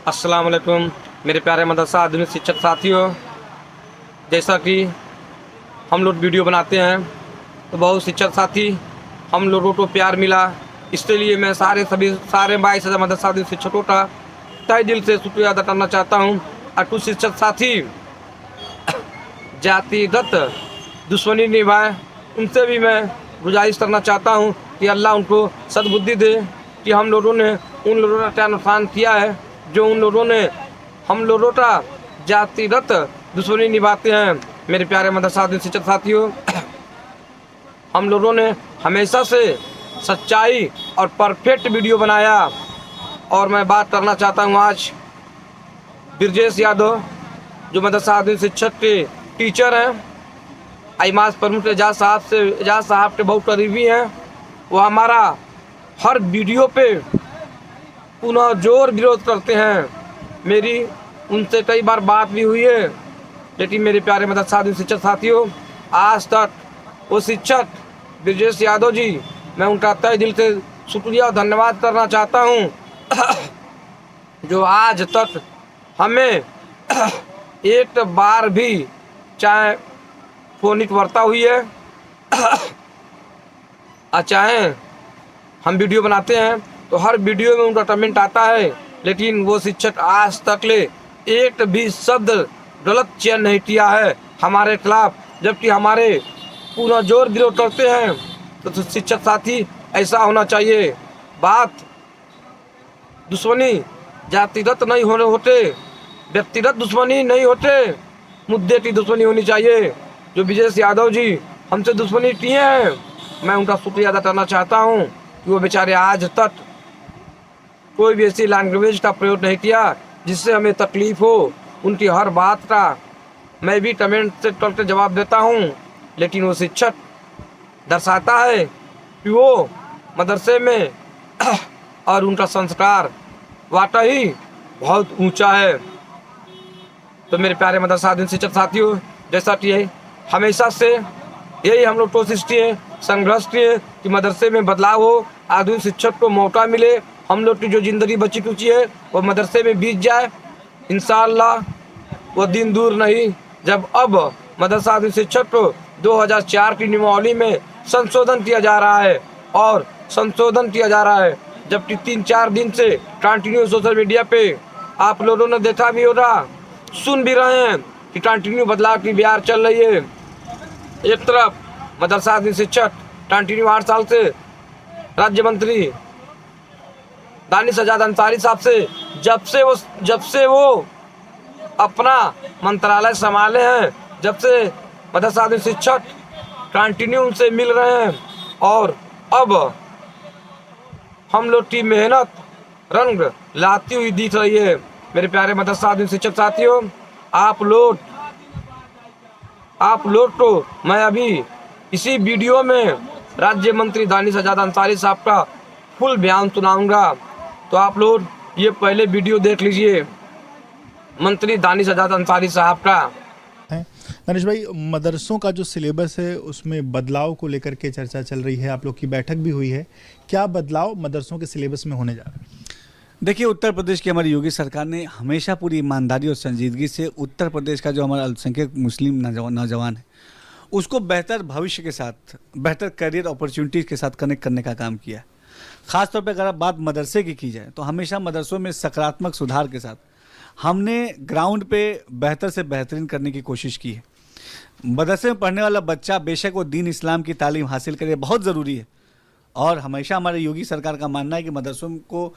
अस्सलाम वालेकुम मेरे प्यारे मदरसा आधुनिक शिक्षक साथियों। जैसा कि हम लोग वीडियो बनाते हैं तो बहुत शिक्षक साथी हम लोगों को प्यार मिला, इसलिए मैं सारे 22,000 मदरसा आधुनिक शिक्षकों का तहे दिल से शुक्रिया अदा करना चाहता हूँ। और कुछ शिक्षक साथी जातिगत दुश्मनी निभाए, उनसे भी मैं गुजारिश करना चाहता हूँ कि अल्लाह उनको सद्बुद्धि दे कि उन लोगों का क्या नुकसान किया है, जो उन लोगों ने हम लोगों का जातिगत दुश्मनी निभाते हैं। मेरे प्यारे मदरसा आधुनिक शिक्षक साथियों, हम लोगों ने हमेशा से सच्चाई और परफेक्ट वीडियो बनाया। और मैं बात करना चाहता हूँ आज ब्रजेश यादव, जो मदरसा आधुनिक शिक्षक के टीचर हैं, आईमास प्रमुख एजाज साहब के बहुत करीबी हैं। वो हमारा हर वीडियो पे पुनः जोर विरोध करते हैं। मेरी उनसे कई बार बात भी हुई है, लेकिन मेरे प्यारे मदरसा आधुनिक शिक्षक साथियों, आज तक वो शिक्षक ब्रजेश यादव जी, मैं उनका तहे दिल से शुक्रिया और धन्यवाद करना चाहता हूँ जो आज तक हमें एक बार भी, चाहे फोनिक वार्ता हुई है चाहे हम वीडियो बनाते हैं तो हर वीडियो में उनका कमेंट आता है, लेकिन वो शिक्षक आज तक ले एक भी शब्द गलत चयन नहीं किया है हमारे खिलाफ, जबकि हमारे पूरा जोर विरोध करते हैं। तो शिक्षक साथी, ऐसा होना चाहिए। बात दुश्मनी जातिगत नहीं होते, व्यक्तिगत दुश्मनी नहीं होते, मुद्दे की दुश्मनी होनी चाहिए। जो ब्रजेश यादव जी हमसे दुश्मनी किए हैं, मैं उनका शुक्रिया अदा करना चाहता हूँ कि वो बेचारे आज तक कोई भी ऐसी लैंग्वेज का प्रयोग नहीं किया जिससे हमें तकलीफ हो। उनकी हर बात का मैं भी कमेंट से करके जवाब देता हूँ, लेकिन वो शिक्षक दर्शाता है कि वो मदरसे में और उनका संस्कार वाकई बहुत ऊंचा है। तो मेरे प्यारे मदरसा आधुनिक शिक्षक साथियों, जैसा कि हमेशा से यही हम लोग कोशिश किए, संघर्ष किए कि मदरसे में बदलाव हो, आधुनिक शिक्षक को मौका मिले, हम लोग की जो ज़िंदगी बची कुची है वो मदरसे में बीत जाए। इंशाअल्लाह वो दिन दूर नहीं जब अब मदरसा आधुनिक शिक्षक को 2004 की नियमावली में संशोधन किया जा रहा है, और संशोधन किया जा रहा है जबकि 3-4 दिन से कंटिन्यू सोशल मीडिया पे आप लोगों ने देखा भी होगा, सुन भी रहे हैं कि कंटिन्यू बदलाव की बयार चल रही है। एक तरफ मदरसा आधुनिक शिक्षक कंटिन्यू 8 साल से राज्य मंत्री दानिश आजाद अंसारी साहब से जब से वो अपना मंत्रालय संभाले हैं, जब से मदरसा आधुनिक शिक्षक कंटिन्यू उनसे मिल रहे हैं, और अब हम लोग की मेहनत रंग लाती हुई दिख रही है। मेरे प्यारे मदरसा आधुनिक शिक्षक साथियों, आप लोग को मैं अभी इसी वीडियो में राज्य मंत्री दानिश आजाद अंसारी साहब का फुल बयान सुनाऊंगा, तो आप लोग ये पहले वीडियो देख लीजिए मंत्री दानिश आजाद अंसारी साहब का। दानिश भाई, मदरसों का जो सिलेबस है उसमें बदलाव को लेकर के चर्चा चल रही है, आप लोग की बैठक भी हुई है, क्या बदलाव मदरसों के सिलेबस में होने जा रहा है? देखिए, उत्तर प्रदेश की हमारी योगी सरकार ने हमेशा पूरी ईमानदारी और संजीदगी से उत्तर प्रदेश का जो हमारा अल्पसंख्यक मुस्लिम नौजवान है उसको बेहतर भविष्य के साथ, बेहतर करियर अपॉर्चुनिटीज़ के साथ कनेक्ट करने का काम किया है। ख़ासतौर पर अगर बात मदरसे की जाए तो हमेशा मदरसों में सकारात्मक सुधार के साथ हमने ग्राउंड पे बेहतर से बेहतरीन करने की कोशिश की है। मदरसे में पढ़ने वाला बच्चा बेशक वो दीन इस्लाम की तालीम हासिल करे, बहुत ज़रूरी है, और हमेशा हमारे योगी सरकार का मानना है कि मदरसों को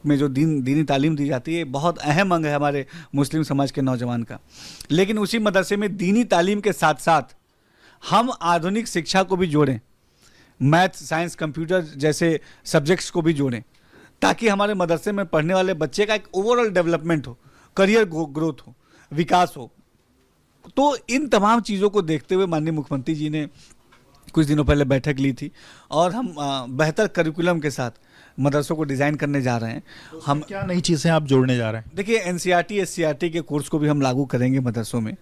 में जो दीनी तालीम दी जाती है बहुत अहम अंग है हमारे मुस्लिम समाज के नौजवान का। लेकिन उसी मदरसे में दीनी तालीम के साथ साथ हम आधुनिक शिक्षा को भी जोड़ें, मैथ, साइंस, कंप्यूटर जैसे सब्जेक्ट्स को भी जोड़ें, ताकि हमारे मदरसे में पढ़ने वाले बच्चे का एक ओवरऑल डेवलपमेंट हो, करियर ग्रोथ हो, विकास हो। तो इन तमाम चीज़ों को देखते हुए माननीय मुख्यमंत्री जी ने कुछ दिनों पहले बैठक ली थी, और हम बेहतर करिकुलम के साथ मदरसों को डिज़ाइन करने जा रहे हैं। हम क्या नई चीज़ें आप जोड़ने जा रहे हैं? देखिए, NCERT SCERT के कोर्स को भी हम लागू करेंगे मदरसों में।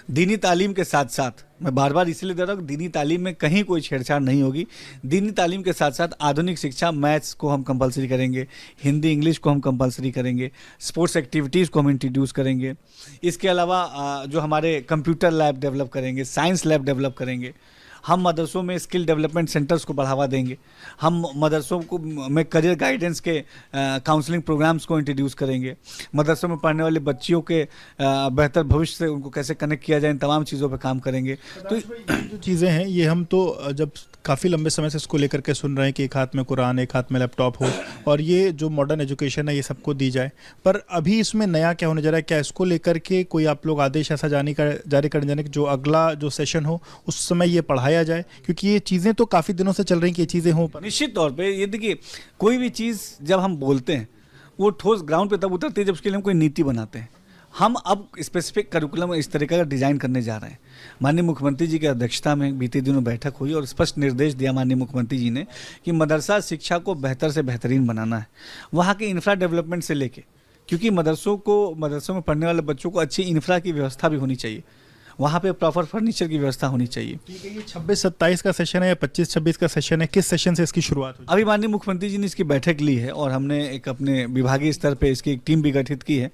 दीनी तालीम के साथ साथ, मैं बार बार इसलिए दे रहा हूँ, दीनी तालीम में कहीं कोई छेड़छाड़ नहीं होगी। दीनी तालीम के साथ साथ आधुनिक शिक्षा, मैथ्स को हम कंपलसरी करेंगे, हिंदी इंग्लिश को हम कंपलसरी करेंगे, स्पोर्ट्स एक्टिविटीज़ को हम इंट्रोड्यूस करेंगे। इसके अलावा जो हमारे कंप्यूटर लैब डेवलप करेंगे, साइंस लैब डेवलप करेंगे। हम मदरसों में स्किल डेवलपमेंट सेंटर्स को बढ़ावा देंगे। हम मदरसों को में करियर गाइडेंस के काउंसलिंग प्रोग्राम्स को इंट्रोड्यूस करेंगे। मदरसों में पढ़ने वाले बच्चियों के बेहतर भविष्य से उनको कैसे कनेक्ट किया जाए, इन तमाम चीज़ों पर काम करेंगे। तो जो चीज़ें हैं ये हम तो जब काफ़ी लंबे समय से इसको लेकर के सुन रहे हैं कि एक हाथ में कुरान, एक हाथ में लैपटॉप हो, और ये जो मॉडर्न एजुकेशन है ये सबको दी जाए, पर अभी इसमें नया क्या होने जा रहा है? क्या इसको लेकर के कोई आप लोग आदेश ऐसा जारी करने जाने कि जो अगला जो सेशन हो उस समय ये पढ़ाया जाए? क्योंकि ये चीज़ें तो काफ़ी दिनों से चल रही कि ये चीज़ें हों। निश्चित तौर पे ये देखिए, कोई भी चीज़ जब हम बोलते हैं वो ठोस ग्राउंड पे तब उतरती है जब उसके लिए हम कोई नीति बनाते हैं। हम अब स्पेसिफिक करिकुलम इस तरीके का डिज़ाइन करने जा रहे हैं। माननीय मुख्यमंत्री जी की अध्यक्षता में बीते दिनों बैठक हुई और स्पष्ट निर्देश दिया माननीय मुख्यमंत्री जी ने कि मदरसा शिक्षा को बेहतर से बेहतरीन बनाना है, वहाँ के इंफ्रा डेवलपमेंट से लेके, क्योंकि मदरसों में पढ़ने वाले बच्चों को अच्छी इंफ्रा की व्यवस्था भी होनी चाहिए, वहाँ पे प्रॉपर फर्नीचर की व्यवस्था होनी चाहिए। ठीक है, ये 26-27 का सेशन है या 25-26 का सेशन है? किस सेशन से इसकी शुरुआत हुई? अभी माननीय मुख्यमंत्री जी ने इसकी बैठक ली है और हमने एक अपने विभागीय स्तर पे इसकी एक टीम भी गठित की है,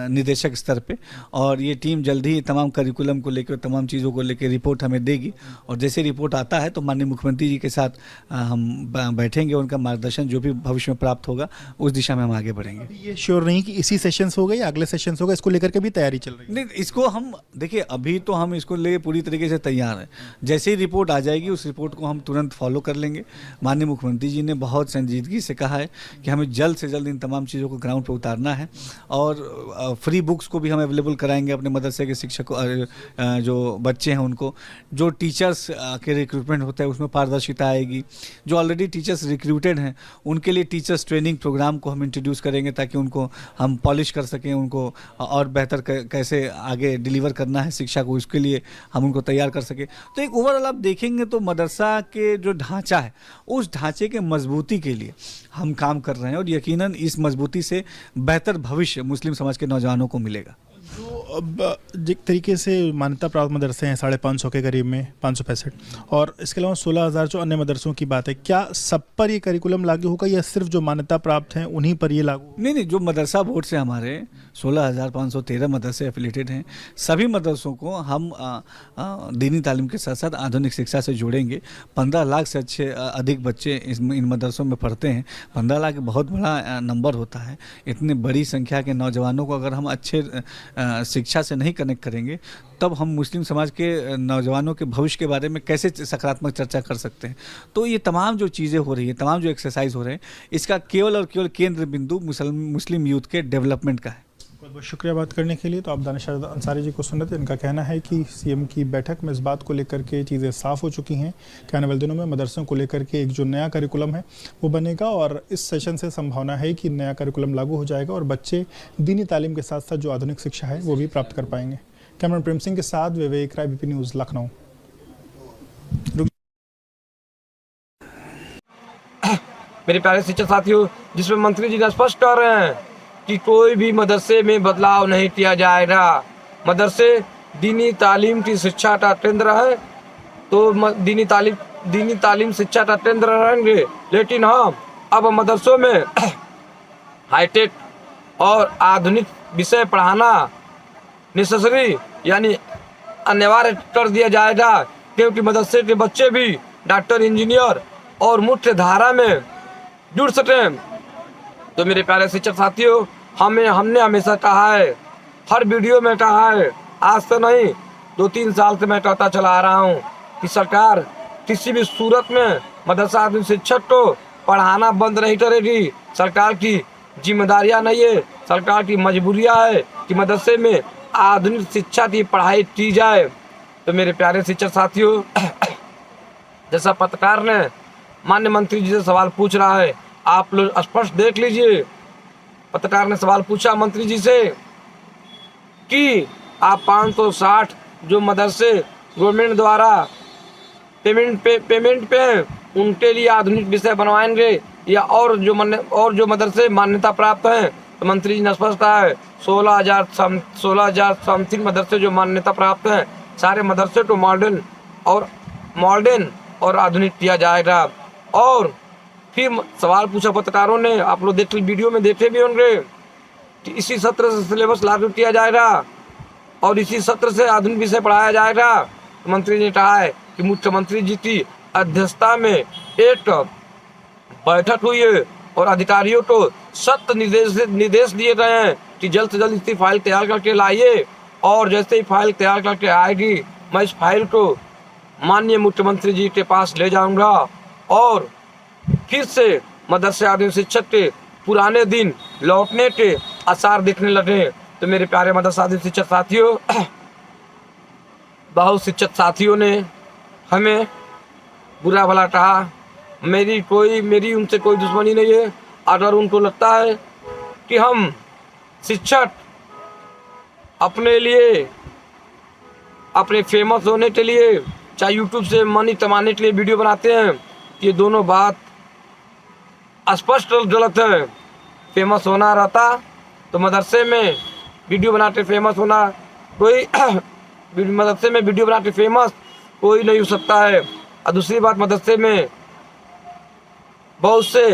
निदेशक स्तर पे, और ये टीम जल्दी ही तमाम करिकुलम को लेकर, तमाम चीज़ों को लेकर रिपोर्ट हमें देगी, और जैसे रिपोर्ट आता है तो माननीय मुख्यमंत्री जी के साथ हम बैठेंगे, उनका मार्गदर्शन जो भी भविष्य में प्राप्त होगा उस दिशा में हम आगे बढ़ेंगे। ये श्योर नहीं कि इसी सेशंस होगा या अगले सेशंस होगा, इसको लेकर के भी तैयारी चल रही है? नहीं, इसको हम देखिए, अभी तो हम इसको लेके पूरी तरीके से तैयार हैं। जैसे ही रिपोर्ट आ जाएगी उस रिपोर्ट को हम तुरंत फॉलो कर लेंगे। माननीय मुख्यमंत्री जी ने बहुत संजीदगी से कहा है कि हमें जल्द से जल्द इन तमाम चीज़ों को ग्राउंड पर उतारना है, और फ्री बुक्स को भी हम अवेलेबल कराएंगे अपने मदरसे के शिक्षक जो बच्चे हैं उनको। जो टीचर्स के रिक्रूटमेंट होता है उसमें पारदर्शिता आएगी। जो ऑलरेडी टीचर्स रिक्रूटेड हैं उनके लिए टीचर्स ट्रेनिंग प्रोग्राम को हम इंट्रोड्यूस करेंगे ताकि उनको हम पॉलिश कर सकें, उनको और बेहतर कैसे आगे डिलीवर करना है शिक्षा को, इसके लिए हम उनको तैयार कर सके। तो एक ओवरऑल आप देखेंगे तो मदरसा के जो ढांचा है उस ढांचे के मजबूती के लिए हम काम कर रहे हैं, और यकीनन इस मजबूती से बेहतर भविष्य मुस्लिम समाज के नौजवानों को मिलेगा। जो अब जिस तरीके से मान्यता प्राप्त मदरसे हैं 550 के करीब में, 565, और इसके अलावा 16,000 जो अन्य मदरसों की बात है, क्या सब पर ये करिकुलम लागू होगा या सिर्फ जो मान्यता प्राप्त हैं उन्हीं पर ये लागू? नहीं, जो मदरसा बोर्ड से हमारे 16,513 मदरसे एफिलेटेड हैं, सभी मदरसों को हम दीनी तालीम के साथ साथ आधुनिक शिक्षा से जोड़ेंगे। 15 लाख से अधिक बच्चे इन मदरसों में पढ़ते हैं। 15 लाख बहुत बड़ा नंबर होता है। इतनी बड़ी संख्या के नौजवानों को अगर हम अच्छे शिक्षा से नहीं कनेक्ट करेंगे तब हम मुस्लिम समाज के नौजवानों के भविष्य के बारे में कैसे सकारात्मक चर्चा कर सकते हैं। तो ये तमाम जो चीज़ें हो रही है, तमाम जो एक्सरसाइज हो रहे हैं, इसका केवल और केवल केंद्र बिंदु मुस्लिम यूथ के डेवलपमेंट का है। बहुत बहुत शुक्रिया बात करने के लिए। तो आप दानिश अंसारी जी को सुन रहे थे, इनका कहना है कि सीएम की बैठक में इस बात को लेकर के चीज़ें साफ़ हो चुकी हैं कि आने वाले दिनों में मदरसों को लेकर के एक जो नया करिकुलम है वो बनेगा, और इस सेशन से संभावना है कि नया करिकुलम लागू हो जाएगा और बच्चे दीनी तालीम के साथ साथ जो आधुनिक शिक्षा है वो भी प्राप्त कर पाएंगे। कैमरामैन प्रेम सिंह के साथ विवेक राय, बीपी न्यूज़, लखनऊ। मेरे प्यारे शिक्षक साथियों, जिसमें मंत्री जी ने स्पष्ट कर रहे हैं कि कोई भी मदरसे में बदलाव नहीं किया जाएगा। मदरसे दीनी तालीम की शिक्षा का केंद्र है, तो दीनी तालीम शिक्षा का केंद्र रहेंगे, लेकिन हाँ, अब मदरसों में हाईटेक और आधुनिक विषय पढ़ाना नेसेसरी यानी अनिवार्य कर दिया जाएगा, क्योंकि मदरसे के बच्चे भी डॉक्टर, इंजीनियर और मुख्य धारा में जुड़ सकें। तो मेरे प्यारे शिक्षक साथियों, हमने हमेशा कहा है, हर वीडियो में कहा है, आज तो नहीं 2-3 साल से मैं कहता चला आ रहा हूँ कि सरकार किसी भी सूरत में मदरसा आधुनिक शिक्षक को पढ़ाना बंद नहीं करेगी। सरकार की जिम्मेदारियाँ नहीं है, सरकार की मजबूरियाँ है कि मदरसे में आधुनिक शिक्षा की पढ़ाई की जाए। तो मेरे प्यारे शिक्षक साथियों, जैसा पत्रकार ने माननीय मंत्री जी से सवाल पूछ रहा है, आप लोग स्पष्ट देख लीजिए। पत्रकार ने सवाल पूछा मंत्री जी से कि आप 560 जो मदरसे गवर्नमेंट द्वारा पेमेंट पे हैं उनके लिए आधुनिक विषय बनवाएंगे, या और जो मदरसे मान्यता प्राप्त हैं तो मंत्री जी ने स्पष्ट कहा है 16,000 समथिंग मदरसे जो मान्यता प्राप्त हैं, सारे मदरसे को मॉडर्न और आधुनिक किया जाएगा। और फिर सवाल पूछा पत्रकारों ने, आप लोग वीडियो में देखे भी होंगे कि इसी सत्र से सिलेबस लागू किया जाएगा और इसी सत्र से आधुनिक विषय पढ़ाया जाएगा। तो मंत्री ने कहा है कि मुख्यमंत्री जी की अध्यक्षता में एक बैठक हुई है और अधिकारियों को सख्त निर्देश दिए गए हैं कि जल्द से जल्द इसकी फाइल तैयार करके लाइए, और जैसे ही फाइल तैयार करके आएगी मैं इस फाइल को माननीय मुख्यमंत्री जी के पास ले जाऊंगा और फिर से मदरसे आधुनिक शिक्षक के पुराने दिन लौटने के आसार दिखने लगे। तो मेरे प्यारे मदरसा आधुनिक शिक्षक साथियों, बहुत शिक्षक साथियों ने हमें बुरा भला कहा, मेरी उनसे कोई दुश्मनी नहीं है। अगर उनको लगता है कि हम शिक्षक अपने लिए, अपने फेमस होने के लिए, चाहे यूट्यूब से मनी कमाने के लिए वीडियो बनाते हैं, ये दोनों बात स्पष्ट गलत है। फेमस होना रहता तो मदरसे में वीडियो बनाते फेमस होना कोई मदरसे में वीडियो बनाते फेमस कोई नहीं हो सकता है। और दूसरी बात, मदरसे में बहुत से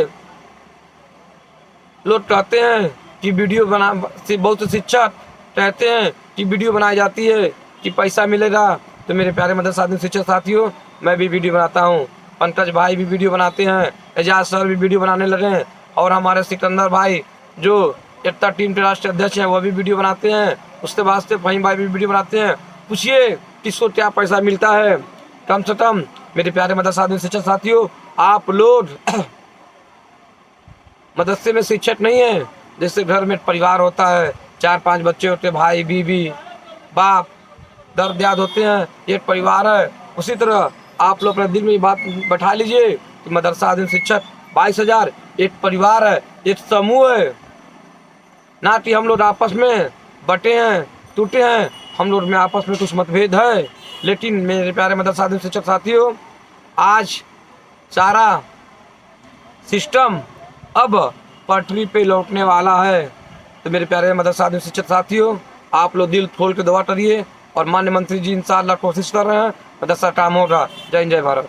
लोग कहते हैं कि बहुत से शिक्षक कहते हैं कि वीडियो बनाई जाती है कि पैसा मिलेगा। तो मेरे प्यारे मदरसा आधुनिक शिक्षक साथियों, मैं भी वीडियो बनाता हूँ, पंकज भाई भी वीडियो बनाते हैं, एजाज सर भी वीडियो बनाने लगे हैं, और हमारे सिकंदर भाई जो एकता टीम के राष्ट्रीय अध्यक्ष हैं वह भी वीडियो बनाते हैं, उसके बाद से फहीम भाई भी वीडियो बनाते हैं। पूछिए किसको क्या पैसा मिलता है। कम से कम मेरे प्यारे मदरसा आधुनिक शिक्षक साथियों, आप लोग मदरसे में शिक्षक नहीं है, जैसे घर में परिवार होता है, 4-5 बच्चे होते हैं, भाई बीवी बाप दर्द याद होते हैं, एक परिवार है। उसी तरह आप लोग अपने दिल में बात बैठा लीजिए कि मदरसा आधुनिक शिक्षक 22,000 एक परिवार है, एक समूह है, ना कि हम लोग आपस में बटे हैं, टूटे हैं। हम लोग में आपस में कुछ मतभेद है, लेकिन मेरे प्यारे मदरसा आधुनिक शिक्षक साथियों, आज सारा सिस्टम अब पटरी पे लौटने वाला है। तो मेरे प्यारे मदरसा आधुनिक शिक्षक साथियों, आप लोग दिल खोल के दुआ करिए और माननीय मंत्री जी इंशाअल्लाह कोशिश कर रहे हैं, मदरसा काम होगा। जय हिंद, जय भारत।